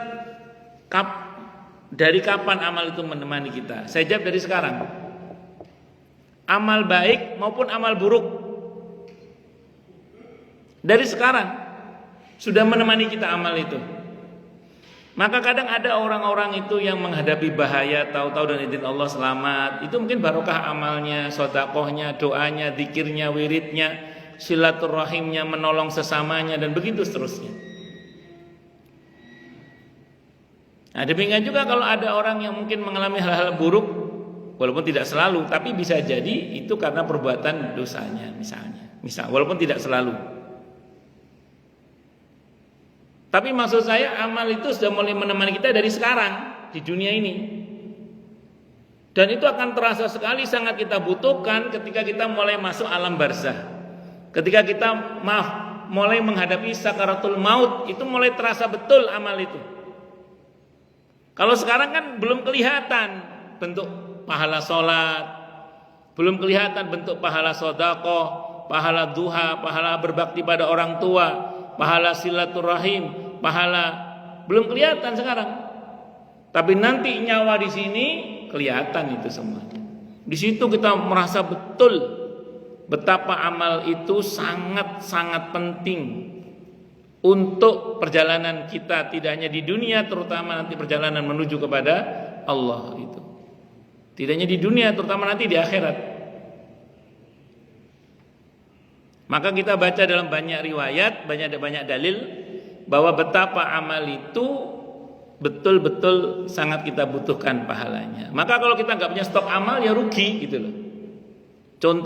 dari kapan amal itu menemani kita? Saya jawab dari sekarang. Amal baik maupun amal buruk, dari sekarang sudah menemani kita amal itu. Maka kadang ada orang-orang itu yang menghadapi bahaya, tahu-tahu dan izin Allah selamat. Itu mungkin barokah amalnya, sedekahnya, doanya, zikirnya, wiridnya, silaturahimnya, menolong sesamanya, dan begitu seterusnya. Nah, demikian juga kalau ada orang yang mungkin mengalami hal-hal buruk, walaupun tidak selalu, tapi bisa jadi itu karena perbuatan dosanya misal, walaupun tidak selalu. Tapi maksud saya amal itu sudah mulai menemani kita dari sekarang di dunia ini. Dan itu akan terasa sekali sangat kita butuhkan ketika kita mulai masuk alam barzah. Ketika kita mulai menghadapi sakaratul maut, itu mulai terasa betul amal itu. Kalau sekarang kan belum kelihatan bentuk pahala sholat, belum kelihatan bentuk pahala sedekah, pahala duha, pahala berbakti pada orang tua, pahala silaturahim, belum kelihatan sekarang. Tapi nanti nyawa di sini kelihatan itu semuanya. Di situ kita merasa betul betapa amal itu sangat-sangat penting untuk perjalanan kita, tidak hanya di dunia, terutama nanti perjalanan menuju kepada Allah itu. Tidak hanya di dunia, terutama nanti di akhirat. Maka kita baca dalam banyak riwayat, banyak dalil bahwa betapa amal itu betul-betul sangat kita butuhkan pahalanya. Maka kalau kita nggak punya stok amal ya rugi gitu loh.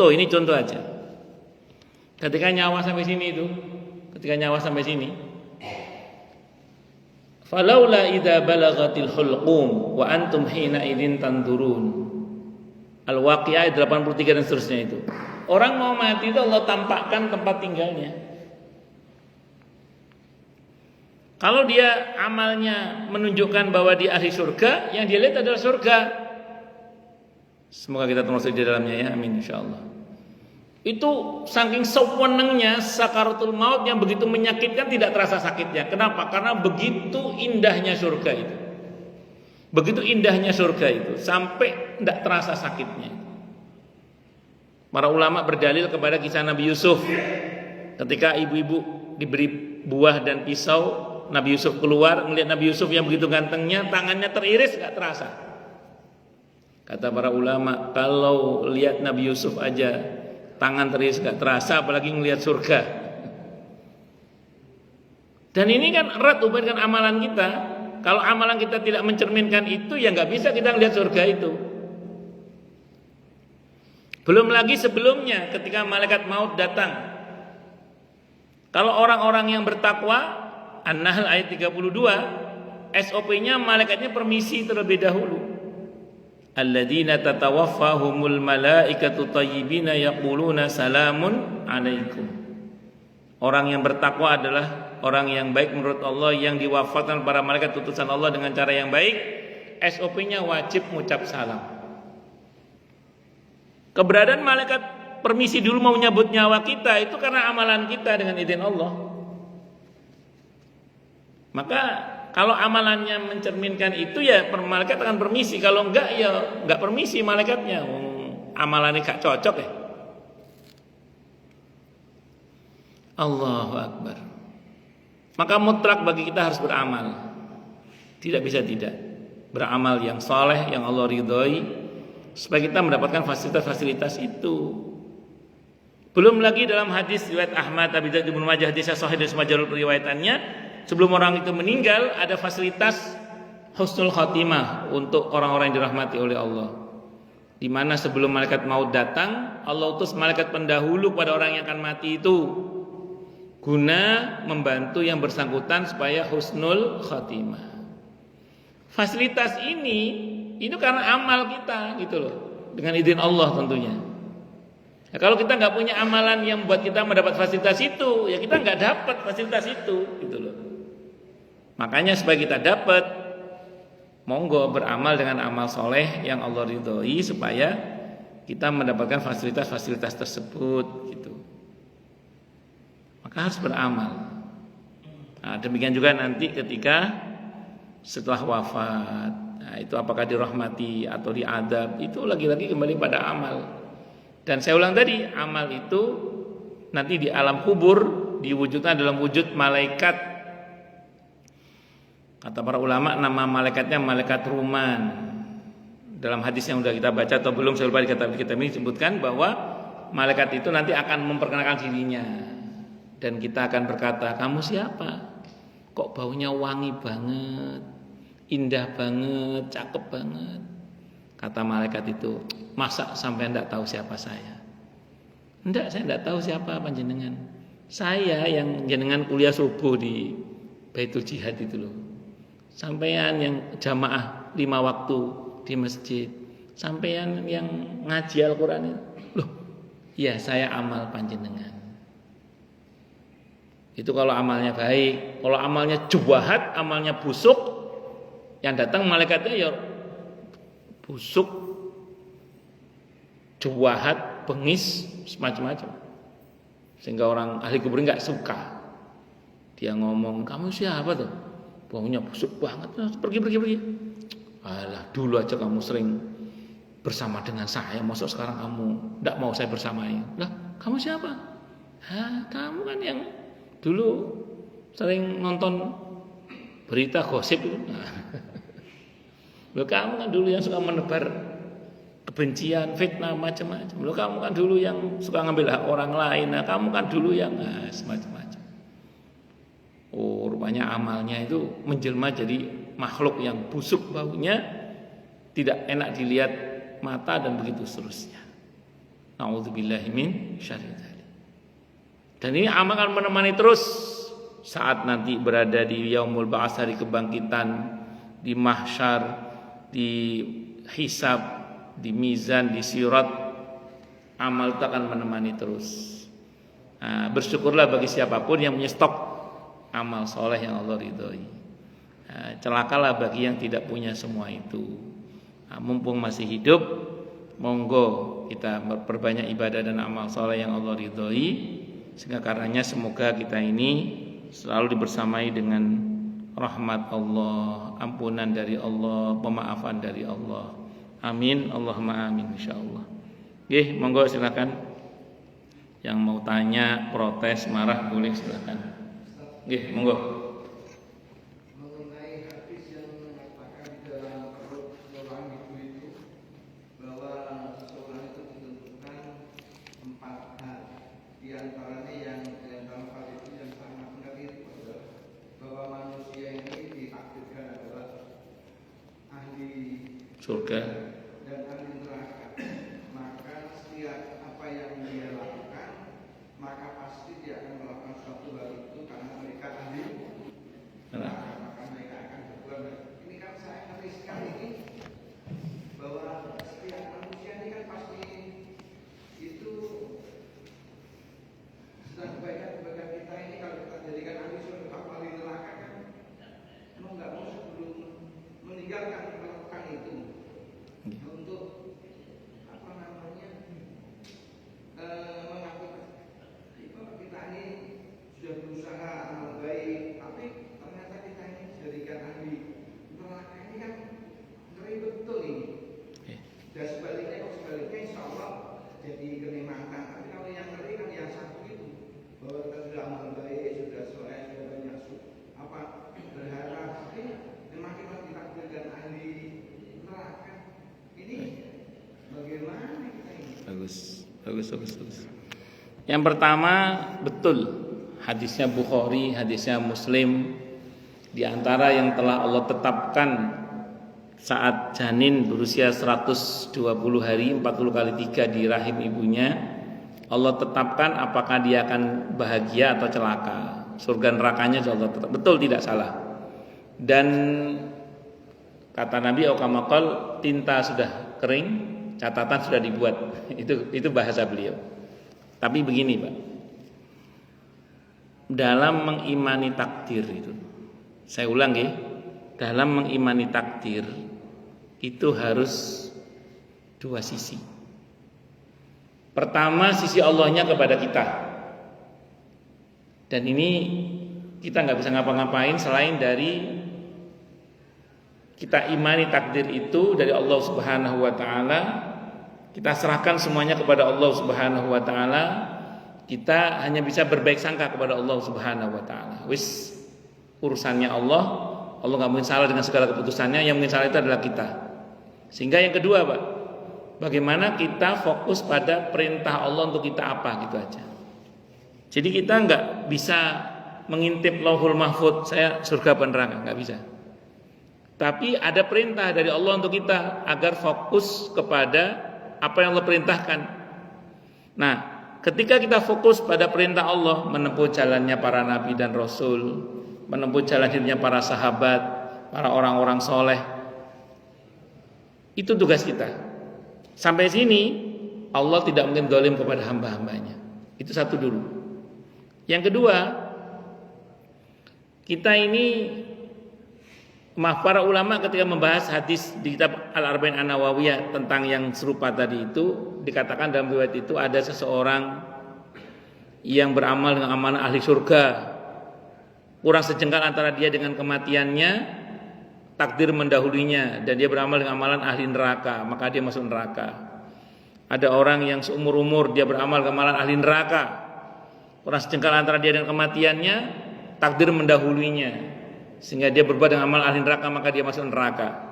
Ini contoh aja. Ketika nyawa sampai sini, falaula idza balagatil hulqum wa antum hina idzin tanzurun. Al-Waqiah 83 dan seterusnya itu. Orang mau mati itu Allah tampakkan tempat tinggalnya. Kalau dia amalnya menunjukkan bahwa di ahli surga, yang dia lihat adalah surga. Semoga kita termasuk di dalamnya ya, amin insyaallah. Itu saking sewenengnya sakaratul maut yang begitu menyakitkan tidak terasa sakitnya. Kenapa? Karena begitu indahnya surga itu. Begitu indahnya surga itu sampai tidak terasa sakitnya. Para ulama berdalil kepada kisah Nabi Yusuf. Ketika ibu-ibu diberi buah dan pisau, Nabi Yusuf keluar, melihat Nabi Yusuf yang begitu gantengnya, tangannya teriris gak terasa. Kata para ulama, kalau lihat Nabi Yusuf aja tangan teriris gak terasa, apalagi melihat surga. Dan ini kan erat hubungan dengan amalan kita. Kalau amalan kita tidak mencerminkan itu, ya gak bisa kita melihat surga itu. Belum lagi sebelumnya ketika malaikat maut datang. Kalau orang-orang yang bertakwa, An-Nahl ayat 32, SOP-nya malaikatnya permisi terlebih dahulu. Alladzina tatawaffahumul malaikatu thayyibina yaquluna salamun alaikum. Orang yang bertakwa adalah orang yang baik menurut Allah, yang diwafatkan para malaikat utusan Allah dengan cara yang baik. SOP-nya wajib mengucap salam. Keberadaan malaikat permisi dulu mau nyabut nyawa kita itu karena amalan kita dengan izin Allah. Maka kalau amalannya mencerminkan itu ya malaikat akan permisi. Kalau enggak ya enggak permisi malaikatnya. Amalannya gak cocok ya. Allahu Akbar. Maka mutlak bagi kita harus beramal. Tidak bisa tidak. Beramal yang soleh, yang Allah ridhoi, supaya kita mendapatkan fasilitas-fasilitas itu. Belum lagi dalam hadis riwayat Ahmad, Abi Dzar, Ibnu Majah, hadis sahih dan semua jalur riwayatannya, sebelum orang itu meninggal ada fasilitas husnul khotimah untuk orang-orang yang dirahmati oleh Allah. Di mana sebelum malaikat maut datang, Allah utus malaikat pendahulu pada orang yang akan mati itu, guna membantu yang bersangkutan supaya husnul khotimah. Fasilitas ini itu karena amal kita gitu loh, dengan izin Allah tentunya. Nah, kalau kita nggak punya amalan yang buat kita mendapat fasilitas itu, ya kita nggak dapat fasilitas itu gitu loh. Makanya supaya kita dapat, monggo beramal dengan amal soleh yang Allah ridhoi supaya kita mendapatkan fasilitas-fasilitas tersebut gitu. Maka harus beramal. Nah, demikian juga nanti ketika setelah wafat. Nah, itu apakah dirahmati atau diadab, itu lagi-lagi kembali pada amal. Dan saya ulang tadi, amal itu nanti di alam kubur diwujudkan dalam wujud malaikat. Kata para ulama, nama malaikatnya malaikat Ruman. Dalam hadis yang sudah kita baca atau belum, saya lupa, di kitab ini disebutkan bahwa malaikat itu nanti akan memperkenalkan dirinya. Dan kita akan berkata, kamu siapa? Kok baunya wangi banget, indah banget, cakep banget. Kata malaikat itu, masa sampai enggak tahu siapa saya? Enggak, saya enggak tahu siapa panjenengan. Saya yang jenengan kuliah subuh di Baitul Jihad itu loh. Sampean yang jamaah 5 waktu di masjid. Sampean yang ngaji Al-Quran itu. Loh, iya saya amal panjenengan. Itu kalau amalnya baik. Kalau amalnya juwahat, amalnya busuk, yang datang malaikatnya ya busuk, juwahat, bengis, semacam-macam. Sehingga orang ahli kubur nggak suka. Dia ngomong, kamu siapa tuh? Baunya busuk banget, pergi. Alah, dulu aja kamu sering bersama dengan saya, masa sekarang kamu nggak mau saya bersamai? Lah, kamu siapa? Hah, kamu kan yang dulu sering nonton berita gosip itu. Nah, loh, kamu kan dulu yang suka menebar kebencian, fitnah, macam-macam. Loh, kamu kan dulu yang suka ngambil hak orang lain. Nah, kamu kan dulu yang semacam-macam. Oh, rupanya amalnya itu menjelma jadi makhluk yang busuk baunya, tidak enak dilihat mata, dan begitu seterusnya. Nauzubillahi min syarri dzalik. Dan ini amal akan menemani terus saat nanti berada di yaumul ba'ats, hari kebangkitan, di mahsyar, di hisab, di mizan, di sirat. Amal itu akan menemani terus. Nah, bersyukurlah bagi siapapun yang punya stok amal soleh yang Allah ridhoi. Nah, celakalah bagi yang tidak punya semua itu. Nah, mumpung masih hidup, monggo kita perbanyak ibadah dan amal soleh yang Allah ridhoi, sehingga karenanya semoga kita ini selalu dibersamai dengan rahmat Allah, ampunan dari Allah, pemaafan dari Allah. Amin, Allahumma amin, insyaallah. Oke, monggo silakan. Yang mau tanya, protes, marah boleh silakan. Oke, monggo. Mengenai hadis yang mengatakan di dalam perut seorang ibu itu bahwa seseorang itu ditentukan 4 hal. Di antaranya yang dalam hal itu yang sangat mengerikan adalah bahwa manusia ini ditakdirkan adalah ahli Surga dan ahli neraka. Maka setiap meninggalkan melakukan itu untuk mengakui kita ini sudah berusaha amal baik, tapi ternyata kita ini dijadikan ahli neraka. Ini kan ngeri betul ini. Dan sebaliknya insya Allah jadi kenikmatan. Tapi kalau yang ngeri kan yang satu itu, bahwa kita sudah amal baik, sudah soleh, sudah banyak berharap, tapi memang kita ditakdirkan ahli neraka. Ini bagaimana kita ini? Bagus. Yang pertama, betul hadisnya Bukhari, hadisnya Muslim, di antara yang telah Allah tetapkan saat janin berusia 120 hari 40 kali 3 di rahim ibunya, Allah tetapkan apakah dia akan bahagia atau celaka. Surga nerakanya Allah tetap. Betul, tidak salah. Dan kata Nabi Okamakol, tinta sudah kering, catatan sudah dibuat. Itu bahasa beliau. Tapi begini, Pak, dalam mengimani takdir itu, saya ulang ya, dalam mengimani takdir itu harus dua sisi. Pertama, sisi Allahnya kepada kita, dan ini kita nggak bisa ngapa-ngapain selain dari kita imani takdir itu dari Allah Subhanahu wa Ta'ala. Kita serahkan semuanya kepada Allah Subhanahu wa Ta'ala. Kita hanya bisa berbaik sangka kepada Allah Subhanahu wa Ta'ala. Wis, urusannya Allah. Allah gak mungkin salah dengan segala keputusannya. Yang mungkin salah itu adalah kita. Sehingga yang kedua, Pak, bagaimana kita fokus pada perintah Allah untuk kita apa, gitu aja. Jadi kita gak bisa mengintip Lauhul Mahfud, saya surga apa neraka, gak bisa. Tapi ada perintah dari Allah untuk kita agar fokus kepada apa yang Allah perintahkan. Nah, ketika kita fokus pada perintah Allah, menempuh jalannya para nabi dan rasul, menempuh jalan hidupnya para sahabat, para orang-orang soleh, itu tugas kita. Sampai sini Allah tidak mungkin zalim kepada hamba-hambanya. Itu satu dulu. Yang kedua, kita ini, para ulama ketika membahas hadis di kitab Al-Arba'in An-Nawawiyah tentang yang serupa tadi itu, dikatakan dalam riwayat itu ada seseorang yang beramal dengan amalan ahli surga, kurang sejengkal antara dia dengan kematiannya, takdir mendahulunya, dan dia beramal dengan amalan ahli neraka, maka dia masuk neraka. Ada orang yang seumur-umur dia beramal dengan amalan ahli neraka, kurang sejengkal antara dia dengan kematiannya, takdir mendahulunya, sehingga dia berbuat dengan amal ahli neraka, maka dia masuk neraka.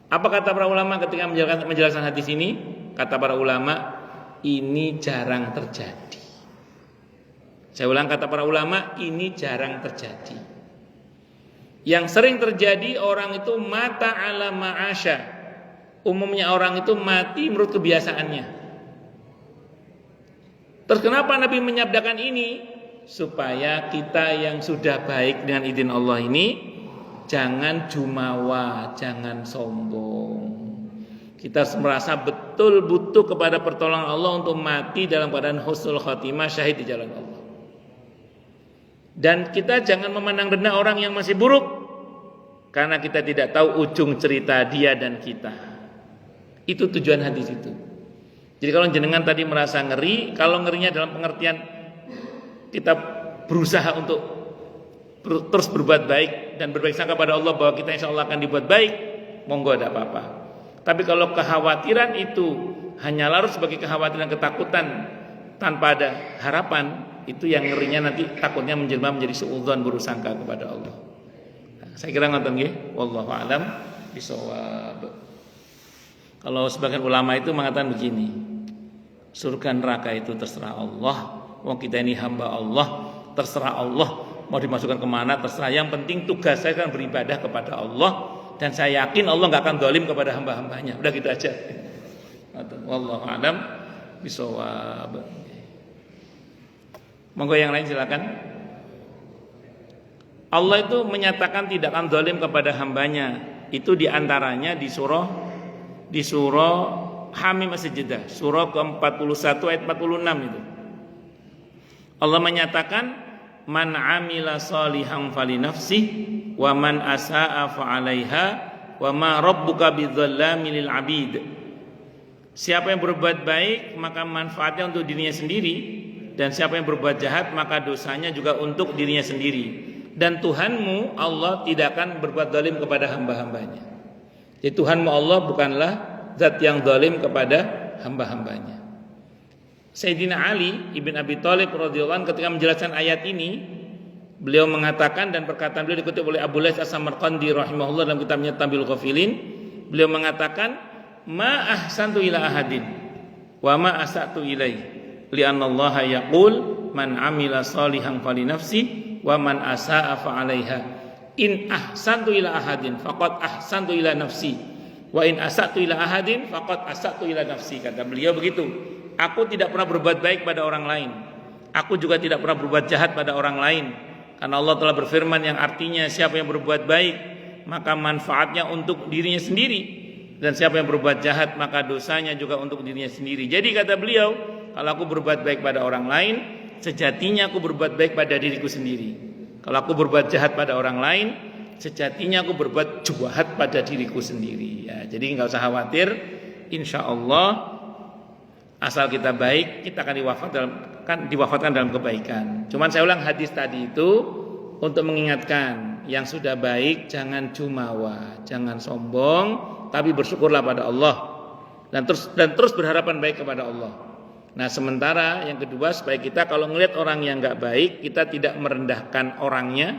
Apa kata para ulama ketika menjelaskan hadis ini? Kata para ulama, ini jarang terjadi. Saya ulang, kata para ulama, ini jarang terjadi. Yang sering terjadi, orang itu mata ala ma'asya. Umumnya orang itu mati menurut kebiasaannya. Terus kenapa Nabi menyabdakan ini? Supaya kita yang sudah baik dengan izin Allah ini jangan jumawa, jangan sombong. Kita merasa betul butuh kepada pertolongan Allah untuk mati dalam keadaan husnul khotimah, syahid di jalan Allah. Dan kita jangan memandang rendah orang yang masih buruk, karena kita tidak tahu ujung cerita dia dan kita. Itu tujuan hadis itu. Jadi kalau jenengan tadi merasa ngeri, kalau ngerinya dalam pengertian kita berusaha untuk terus berbuat baik dan berbaik sangka pada Allah bahwa kita insya Allah akan dibuat baik, monggo, ada apa-apa. Tapi kalau kekhawatiran itu hanya larut sebagai kekhawatiran, ketakutan tanpa ada harapan, itu yang ngerinya nanti takutnya menjelma menjadi suudzon, buruk sangka kepada Allah. Nah, saya kira ngoten nggih, wallahu a'lam bishawab. Kalau sebagian ulama itu mengatakan begini, surga neraka itu terserah Allah. Wong kita ini hamba Allah, terserah Allah mau dimasukkan kemana terserah. Yang penting tugas saya kan beribadah kepada Allah, dan saya yakin Allah nggak akan zalim kepada hamba-hambanya. Udah gitu aja. Wallahu a'lam bishawab. Monggo yang lain silakan. Allah itu menyatakan tidak akan zalim kepada hambanya. Itu diantaranya di surah Hamim As-Sajdah, surah ke-41 ayat 46 itu. Allah menyatakan man amila salihan fali nafsih wa man asaa fa 'alaiha wa ma rabbuka bidzallamil lil 'abid. Siapa yang berbuat baik maka manfaatnya untuk dirinya sendiri, dan siapa yang berbuat jahat maka dosanya juga untuk dirinya sendiri. Dan Tuhanmu Allah tidak akan berbuat zalim kepada hamba-hambanya. Jadi Tuhanmu Allah bukanlah zat yang zalim kepada hamba-hambanya. Sayyidina Ali ibn Abi Thalib radhiyallahu anhu ketika menjelaskan ayat ini, beliau mengatakan, dan perkataan beliau dikutip oleh Abu Lais As-Samarqandi rahimahullah dalam kitabnya Tabil Ghafilin, beliau mengatakan, ma ahsantu ila ahadin wa ma asatu ilai li'anna Allah yaqul man amila salihan fali nafsi wa man asaa fa 'alaiha in ahsantu ila ahadin faqad ahsantu ila nafsi wa in asatu ila ahadin faqad asatu ila nafsi. Kata beliau begitu, aku tidak pernah berbuat baik pada orang lain, aku juga tidak pernah berbuat jahat pada orang lain, karena Allah telah berfirman yang artinya siapa yang berbuat baik maka manfaatnya untuk dirinya sendiri, dan siapa yang berbuat jahat maka dosanya juga untuk dirinya sendiri. Jadi kata beliau, kalau aku berbuat baik pada orang lain, sejatinya aku berbuat baik pada diriku sendiri. Kalau aku berbuat jahat pada orang lain, sejatinya aku berbuat jahat pada diriku sendiri. Ya, jadi nggak usah khawatir, insya Allah asal kita baik, kita akan diwafatkan dalam kebaikan. Cuman saya ulang hadis tadi itu untuk mengingatkan yang sudah baik jangan jumawa, jangan sombong, tapi bersyukurlah pada Allah dan terus berharapan baik kepada Allah. Nah, sementara yang kedua, supaya kita kalau melihat orang yang nggak baik, kita tidak merendahkan orangnya.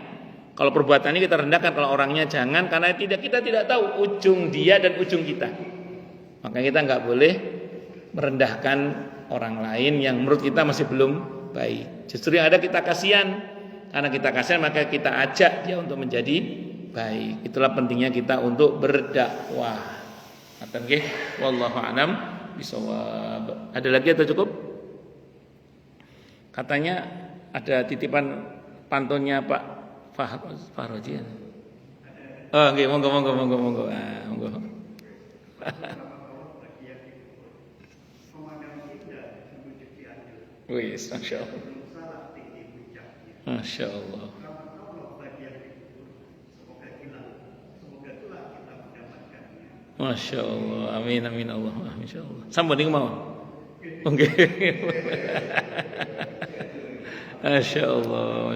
Kalau perbuatannya kita rendahkan, kalau orangnya jangan, karena kita tidak tahu ujung dia dan ujung kita. Maka kita nggak boleh merendahkan orang lain yang menurut kita masih belum baik. Justru yang ada kita kasihan, karena kita kasihan maka kita ajak dia untuk menjadi baik. Itulah pentingnya kita untuk berdakwah. Nggih, wallahu a'lam bishawab. Ada lagi atau cukup? Katanya ada titipan pantunnya Pak Fahroji. Oh, nggih, monggo. Monggo. Wis, masyaallah. Masyaallah. Masya Allah, amin Allah, Masya Allah. Sampun ning mau. Oke. Masya Allah.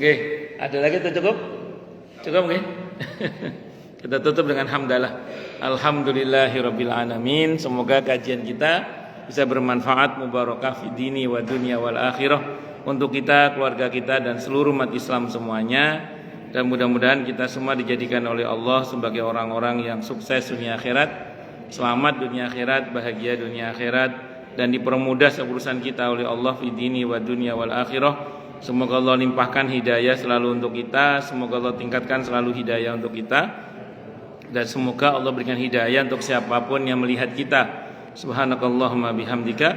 Oke, ada lagi atau cukup? Cukup nggih? Kita tutup dengan hamdalah. Alhamdulillahirabbil alamin. Semoga kajian kita bisa bermanfaat, mubarakah fi dini wa dunya wal akhirah untuk kita, keluarga kita dan seluruh umat Islam semuanya. Dan mudah-mudahan kita semua dijadikan oleh Allah sebagai orang-orang yang sukses dunia akhirat, selamat dunia akhirat, bahagia dunia akhirat, dan dipermudah urusan kita oleh Allah fi dini wa dunya wal akhirah. Semoga Allah limpahkan hidayah selalu untuk kita, semoga Allah tingkatkan selalu hidayah untuk kita, dan semoga Allah berikan hidayah untuk siapapun yang melihat kita. Subhanakallahumma bihamdika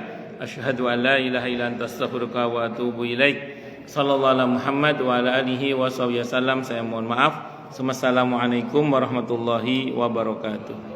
asyhadu an la ilaha illa anta astaghfiruka wa atubu ilaik. Sallallahu ala Muhammad wa ala alihi wa sahbihi wasallam. Saya mohon maaf. Assalamualaikum warahmatullahi wabarakatuh.